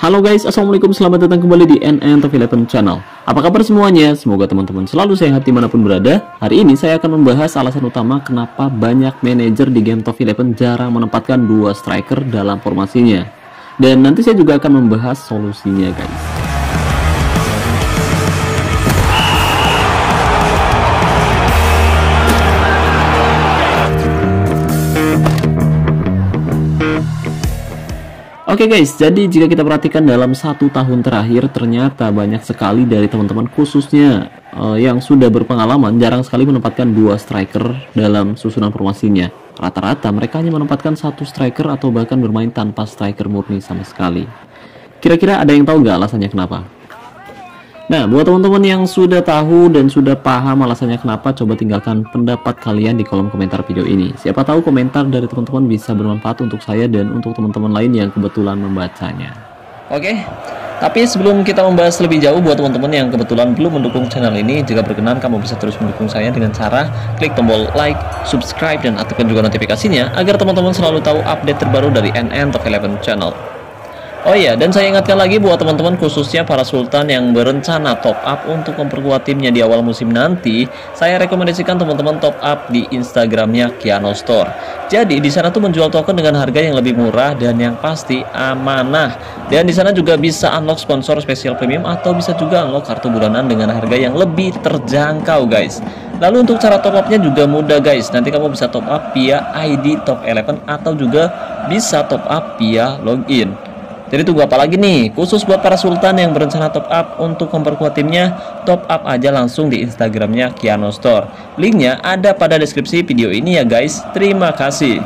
Halo guys, assalamualaikum, selamat datang kembali di NN11 Channel. Apa kabar semuanya? Semoga teman-teman selalu sehat dimanapun berada. Hari ini saya akan membahas alasan utama kenapa banyak manajer di game Top 11 jarang menempatkan dua striker dalam formasinya. Dan nanti saya juga akan membahas solusinya guys. Oke guys, jadi jika kita perhatikan dalam 1 tahun terakhir, ternyata banyak sekali dari teman-teman khususnya yang sudah berpengalaman jarang sekali menempatkan dua striker dalam susunan formasinya. Rata-rata mereka hanya menempatkan satu striker atau bahkan bermain tanpa striker murni sama sekali. Kira-kira ada yang tahu nggak alasannya kenapa? Nah, buat teman-teman yang sudah tahu dan sudah paham alasannya kenapa, coba tinggalkan pendapat kalian di kolom komentar video ini. Siapa tahu komentar dari teman-teman bisa bermanfaat untuk saya dan untuk teman-teman lain yang kebetulan membacanya. Oke, tapi sebelum kita membahas lebih jauh, buat teman-teman yang kebetulan belum mendukung channel ini, jika berkenan kamu bisa terus mendukung saya dengan cara klik tombol like, subscribe, dan aktifkan juga notifikasinya agar teman-teman selalu tahu update terbaru dari NN Top 11 Channel. Oh iya, dan saya ingatkan lagi buat teman-teman khususnya para sultan yang berencana top up untuk memperkuat timnya di awal musim nanti, saya rekomendasikan teman-teman top up di Instagramnya Kiano Store. Jadi di sana tuh menjual token dengan harga yang lebih murah dan yang pasti amanah. Dan di sana juga bisa unlock sponsor spesial premium atau bisa juga unlock kartu bulanan dengan harga yang lebih terjangkau guys. Lalu untuk cara top upnya juga mudah guys. Nanti kamu bisa top up via ID Top 11 atau juga bisa top up via login. Jadi tunggu apa lagi nih? Khusus buat para sultan yang berencana top up untuk memperkuat timnya, top up aja langsung di Instagramnya Kiano Store. Linknya ada pada deskripsi video ini ya guys. Terima kasih.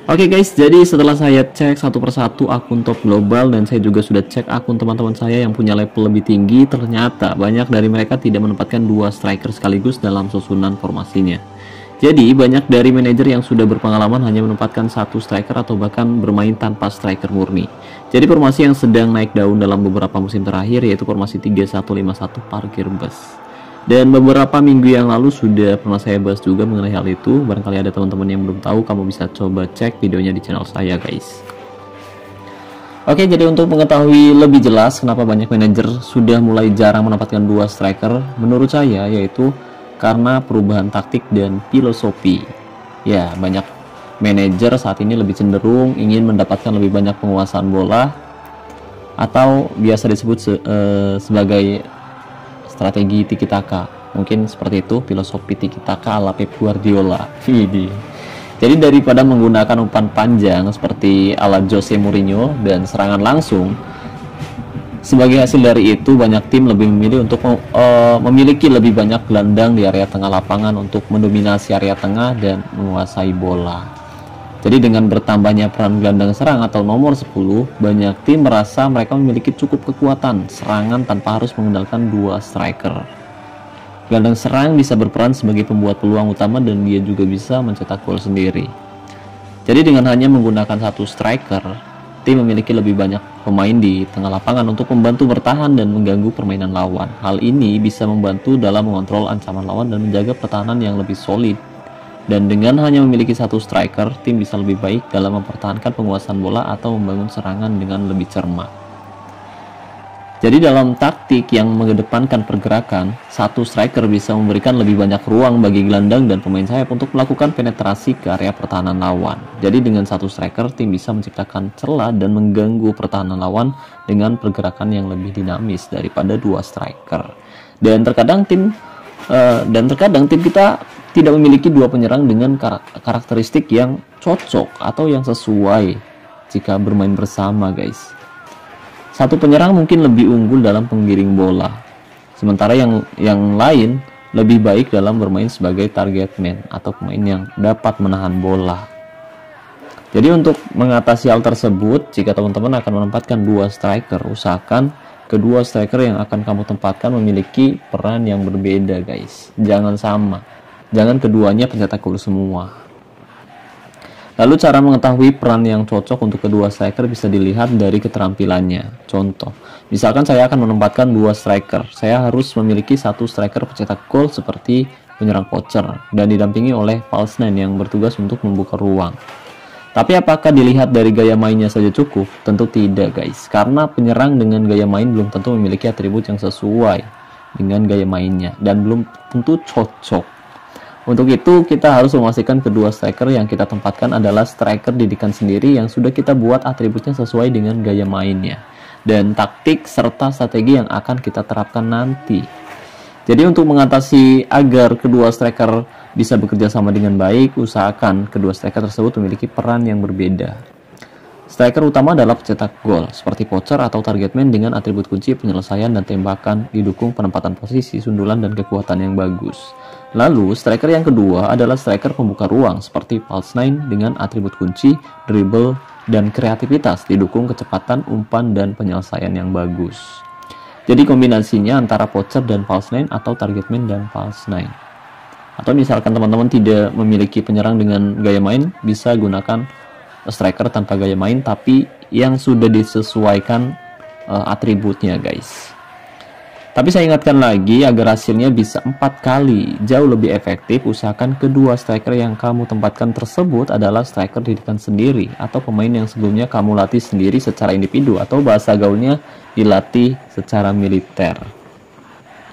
Oke guys, jadi setelah saya cek satu persatu akun top global dan saya juga sudah cek akun teman-teman saya yang punya level lebih tinggi, ternyata banyak dari mereka tidak menempatkan dua striker sekaligus dalam susunan formasinya. Jadi banyak dari manajer yang sudah berpengalaman hanya menempatkan satu striker atau bahkan bermain tanpa striker murni. Jadi formasi yang sedang naik daun dalam beberapa musim terakhir yaitu formasi 3151 parkir bus. Dan beberapa minggu yang lalu sudah pernah saya bahas juga mengenai hal itu. Barangkali ada teman-teman yang belum tahu, kamu bisa coba cek videonya di channel saya guys. Oke, jadi untuk mengetahui lebih jelas kenapa banyak manajer sudah mulai jarang menempatkan dua striker, menurut saya yaitu karena perubahan taktik dan filosofi. Ya, banyak manajer saat ini lebih cenderung ingin mendapatkan lebih banyak penguasaan bola atau biasa disebut sebagai strategi tiki taka. Mungkin seperti itu, filosofi tiki taka ala Pep Guardiola. Jadi daripada menggunakan umpan panjang seperti ala Jose Mourinho dan serangan langsung, sebagai hasil dari itu banyak tim lebih memilih untuk memiliki lebih banyak gelandang di area tengah lapangan untuk mendominasi area tengah dan menguasai bola. Jadi dengan bertambahnya peran gelandang serang atau nomor 10, banyak tim merasa mereka memiliki cukup kekuatan serangan tanpa harus mengandalkan dua striker. Gelandang serang bisa berperan sebagai pembuat peluang utama dan dia juga bisa mencetak gol sendiri. Jadi dengan hanya menggunakan satu striker, tim memiliki lebih banyak pemain di tengah lapangan untuk membantu bertahan dan mengganggu permainan lawan. Hal ini bisa membantu dalam mengontrol ancaman lawan dan menjaga pertahanan yang lebih solid. Dan dengan hanya memiliki satu striker, tim bisa lebih baik dalam mempertahankan penguasaan bola atau membangun serangan dengan lebih cermat. Jadi dalam taktik yang mengedepankan pergerakan, satu striker bisa memberikan lebih banyak ruang bagi gelandang dan pemain sayap untuk melakukan penetrasi ke area pertahanan lawan. Jadi dengan satu striker, tim bisa menciptakan celah dan mengganggu pertahanan lawan dengan pergerakan yang lebih dinamis daripada dua striker. Dan terkadang tim kita tidak memiliki dua penyerang dengan karakteristik yang cocok atau yang sesuai jika bermain bersama guys. Satu penyerang mungkin lebih unggul dalam penggiring bola, sementara yang lain lebih baik dalam bermain sebagai target man atau pemain yang dapat menahan bola. Jadi untuk mengatasi hal tersebut, jika teman-teman akan menempatkan dua striker, usahakan kedua striker yang akan kamu tempatkan memiliki peran yang berbeda guys. Jangan sama, jangan keduanya pencetak gol semua. Lalu cara mengetahui peran yang cocok untuk kedua striker bisa dilihat dari keterampilannya. Contoh, misalkan saya akan menempatkan dua striker, saya harus memiliki satu striker pencetak gol seperti penyerang poacher dan didampingi oleh false nine yang bertugas untuk membuka ruang. Tapi apakah dilihat dari gaya mainnya saja cukup? Tentu tidak guys, karena penyerang dengan gaya main belum tentu memiliki atribut yang sesuai dengan gaya mainnya dan belum tentu cocok. Untuk itu kita harus memastikan kedua striker yang kita tempatkan adalah striker didikan sendiri yang sudah kita buat atributnya sesuai dengan gaya mainnya dan taktik serta strategi yang akan kita terapkan nanti. Jadi untuk mengatasi agar kedua striker bisa bekerja sama dengan baik, usahakan kedua striker tersebut memiliki peran yang berbeda. Striker utama adalah pencetak gol, seperti poacher atau target man dengan atribut kunci penyelesaian dan tembakan, didukung penempatan posisi, sundulan, dan kekuatan yang bagus. Lalu, striker yang kedua adalah striker pembuka ruang, seperti false nine dengan atribut kunci, dribble, dan kreativitas, didukung kecepatan, umpan, dan penyelesaian yang bagus. Jadi kombinasinya antara poacher dan false nine atau target man dan false nine. Atau misalkan teman-teman tidak memiliki penyerang dengan gaya main, bisa gunakan striker tanpa gaya main tapi yang sudah disesuaikan atributnya guys. Tapi saya ingatkan lagi, agar hasilnya bisa 4 kali jauh lebih efektif, usahakan kedua striker yang kamu tempatkan tersebut adalah striker didikan sendiri atau pemain yang sebelumnya kamu latih sendiri secara individu atau bahasa gaulnya dilatih secara militer.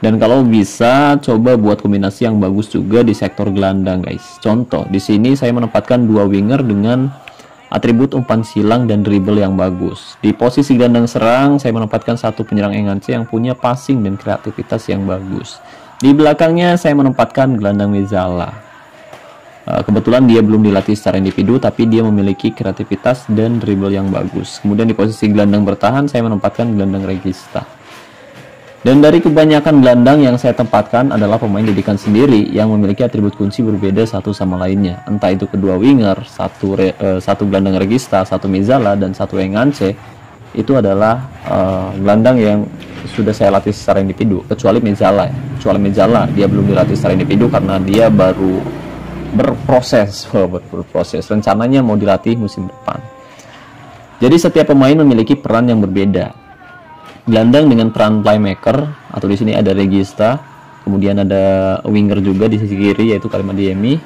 Dan kalau bisa coba buat kombinasi yang bagus juga di sektor gelandang guys. Contoh, di sini saya menempatkan 2 winger dengan atribut umpan silang dan dribble yang bagus. Di posisi gelandang serang, saya menempatkan 1 penyerang Engance yang punya passing dan kreativitas yang bagus. Di belakangnya, saya menempatkan gelandang Mezzala. Kebetulan dia belum dilatih secara individu, tapi dia memiliki kreativitas dan dribble yang bagus. Kemudian di posisi gelandang bertahan, saya menempatkan gelandang Regista. Dan dari kebanyakan gelandang yang saya tempatkan adalah pemain didikan sendiri yang memiliki atribut kunci berbeda satu sama lainnya. Entah itu kedua winger, satu gelandang Regista, 1 Mezzala, dan 1 Engance. Itu adalah gelandang yang sudah saya latih secara individu, kecuali Mezzala. Kecuali Mezzala, dia belum dilatih secara individu karena dia baru berproses. Rencananya mau dilatih musim depan. Jadi setiap pemain memiliki peran yang berbeda. Gelandang dengan peran playmaker, atau di sini ada Regista, kemudian ada winger juga di sisi kiri yaitu Karim Adeyemi,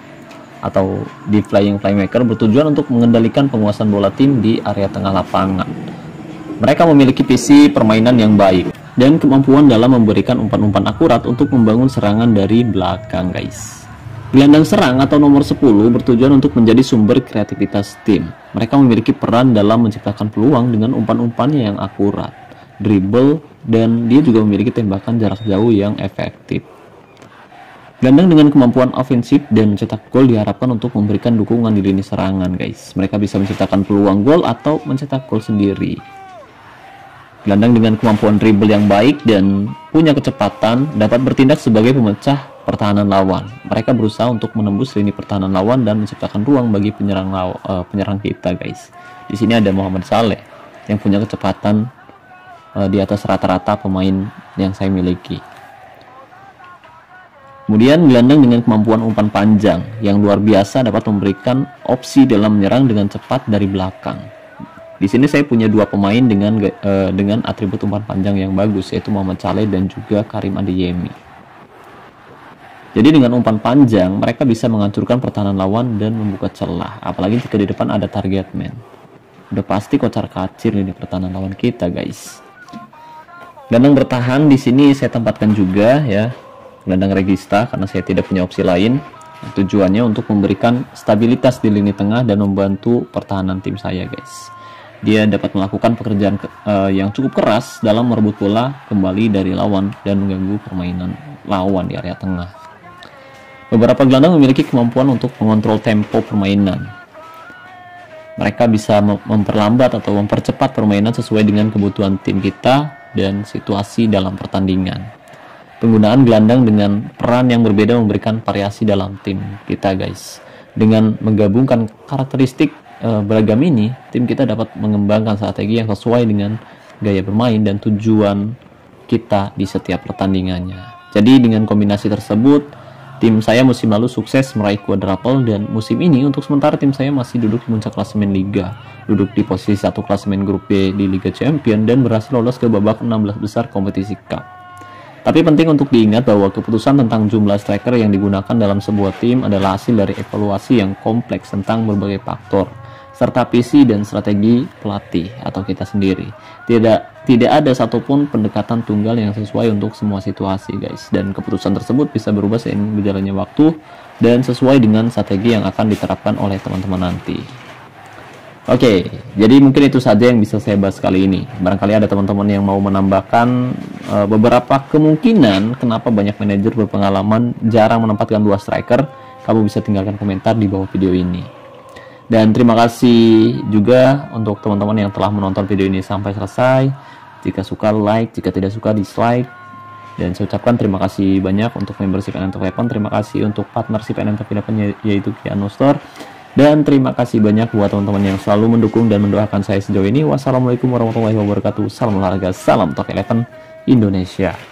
atau di flying playmaker, bertujuan untuk mengendalikan penguasaan bola tim di area tengah lapangan. Mereka memiliki visi permainan yang baik dan kemampuan dalam memberikan umpan-umpan akurat untuk membangun serangan dari belakang guys. Gelandang serang atau nomor 10 bertujuan untuk menjadi sumber kreativitas tim. Mereka memiliki peran dalam menciptakan peluang dengan umpan-umpannya yang akurat, dribble, dan dia juga memiliki tembakan jarak jauh yang efektif. Gelandang dengan kemampuan ofensif dan mencetak gol diharapkan untuk memberikan dukungan di lini serangan guys. Mereka bisa menciptakan peluang gol atau mencetak gol sendiri. Gelandang dengan kemampuan dribble yang baik dan punya kecepatan dapat bertindak sebagai pemecah pertahanan lawan. Mereka berusaha untuk menembus lini pertahanan lawan dan menciptakan ruang bagi penyerang kita guys. Di sini ada Mohamed Saleh yang punya kecepatan di atas rata-rata pemain yang saya miliki. Kemudian gelandang dengan kemampuan umpan panjang yang luar biasa dapat memberikan opsi dalam menyerang dengan cepat dari belakang. Di sini saya punya 2 pemain dengan atribut umpan panjang yang bagus, yaitu Mohamed Saleh dan juga Karim Adeyemi. Jadi dengan umpan panjang mereka bisa menghancurkan pertahanan lawan dan membuka celah, apalagi jika di depan ada target man. Udah pasti kocar-kacir di pertahanan lawan kita guys. Gelandang bertahan di sini saya tempatkan juga ya, gelandang Regista, karena saya tidak punya opsi lain. Tujuannya untuk memberikan stabilitas di lini tengah dan membantu pertahanan tim saya guys. Dia dapat melakukan pekerjaan yang cukup keras dalam merebut bola kembali dari lawan dan mengganggu permainan lawan di area tengah. Beberapa gelandang memiliki kemampuan untuk mengontrol tempo permainan. Mereka bisa memperlambat atau mempercepat permainan sesuai dengan kebutuhan tim kita dan situasi dalam pertandingan. Penggunaan gelandang dengan peran yang berbeda memberikan variasi dalam tim kita guys. Dengan menggabungkan karakteristik beragam ini, tim kita dapat mengembangkan strategi yang sesuai dengan gaya bermain dan tujuan kita di setiap pertandingannya. Jadi dengan kombinasi tersebut, tim saya musim lalu sukses meraih quadruple, dan musim ini untuk sementara tim saya masih duduk di puncak klasemen liga, duduk di posisi 1 klasemen grup B di Liga Champion dan berhasil lolos ke babak 16 besar kompetisi cup. Tapi penting untuk diingat bahwa keputusan tentang jumlah striker yang digunakan dalam sebuah tim adalah hasil dari evaluasi yang kompleks tentang berbagai faktor. serta visi dan strategi pelatih atau kita sendiri. Tidak ada satupun pendekatan tunggal yang sesuai untuk semua situasi, guys. Dan keputusan tersebut bisa berubah seiring berjalannya waktu dan sesuai dengan strategi yang akan diterapkan oleh teman-teman nanti. Oke, jadi mungkin itu saja yang bisa saya bahas kali ini. Barangkali ada teman-teman yang mau menambahkan beberapa kemungkinan kenapa banyak manajer berpengalaman jarang menempatkan 2 striker. Kamu bisa tinggalkan komentar di bawah video ini. Dan terima kasih juga untuk teman-teman yang telah menonton video ini sampai selesai. Jika suka like, jika tidak suka dislike. Dan saya ucapkan terima kasih banyak untuk membership NNTV Weapon. Terima kasih untuk partnership NNTV Weapon yaitu Kiano Store. Dan terima kasih banyak buat teman-teman yang selalu mendukung dan mendoakan saya sejauh ini. Wassalamualaikum warahmatullahi wabarakatuh. Salam olahraga, salam Tok 11 Indonesia.